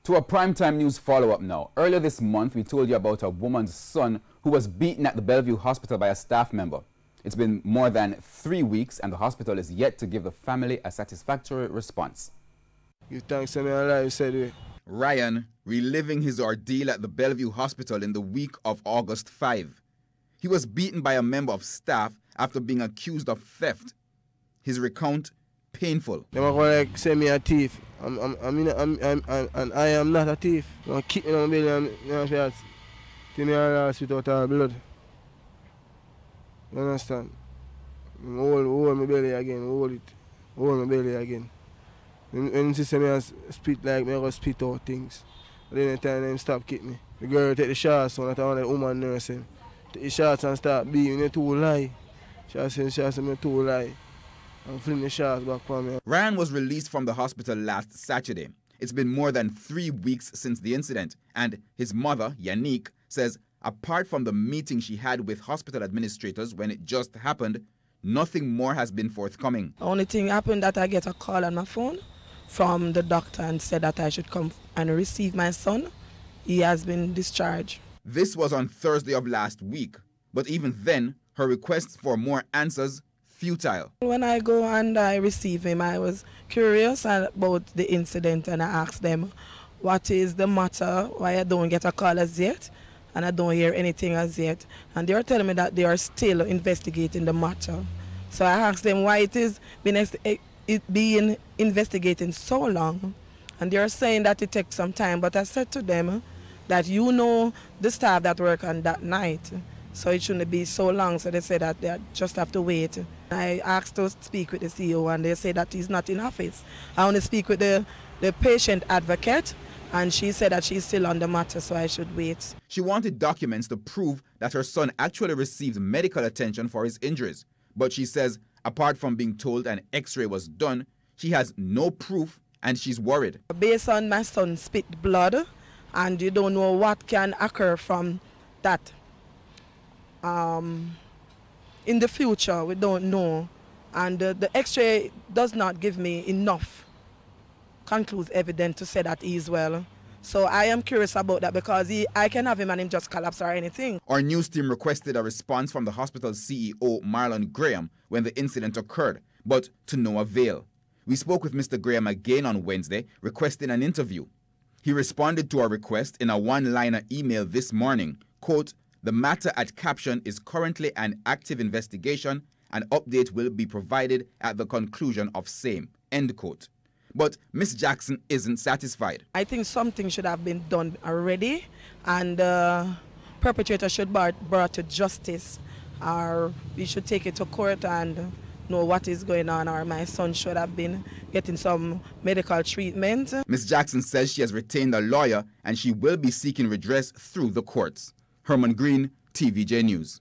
To a primetime news follow-up now. Earlier this month, we told you about a woman's son who was beaten at the Bellevue hospital by a staff member. It's been more than 3 weeks and the hospital is yet to give the family a satisfactory response. You thanks to me alive, said we. Ryan reliving his ordeal at the Bellevue hospital in the week of August 5. He was beaten by a member of staff after being accused of theft. His recount, painful. They were going to say me a thief. And I am not a thief. They kick me down the belly and till me lost without our blood. You understand? Hold my belly again, hold it. Hold my belly again. When you see me spit like me, I go spit out things. But then the time them stop kick me. The girl take the shots, so that I want the woman nursing. Take the shots and start beating me too lie. She said me too lie. And fling the shots back for me. Ryan was released from the hospital last Saturday. It's been more than 3 weeks since the incident, and his mother, Yannick, says apart from the meeting she had with hospital administrators when it just happened, nothing more has been forthcoming. The only thing happened that I get a call on my phone from the doctor and said that I should come and receive my son. He has been discharged. This was on Thursday of last week, but even then, her requests for more answers futile. When I go and I receive him, I was curious about the incident and I asked them, what is the matter, why I don't get a call as yet, and I don't hear anything as yet. And they are telling me that they are still investigating the matter. So I asked them why it is being investigated so long, and they are saying that it takes some time, but I said to them that you know the staff that work on that night, so it shouldn't be so long. So they said that they just have to wait. I asked to speak with the CEO and they say that he's not in office. I want to speak with the patient advocate and she said that she's still on the matter, so I should wait. She wanted documents to prove that her son actually received medical attention for his injuries. But she says apart from being told an x-ray was done, she has no proof and she's worried. Based on my son spit blood and you don't know what can occur from that. In the future, we don't know, and the x-ray does not give me enough conclusive evidence to say that he is well. So I am curious about that because I can have him and him just collapse or anything. Our news team requested a response from the hospital's CEO, Marlon Graham, when the incident occurred, but to no avail. We spoke with Mr. Graham again on Wednesday, requesting an interview. He responded to our request in a one-liner email this morning, quote, "The matter at caption is currently an active investigation. An update will be provided at the conclusion of same," end quote. But Ms. Jackson isn't satisfied. I think something should have been done already and perpetrator should be brought to justice, or we should take it to court and know what is going on, or my son should have been getting some medical treatment. Ms. Jackson says she has retained a lawyer and she will be seeking redress through the courts. Herman Green, TVJ News.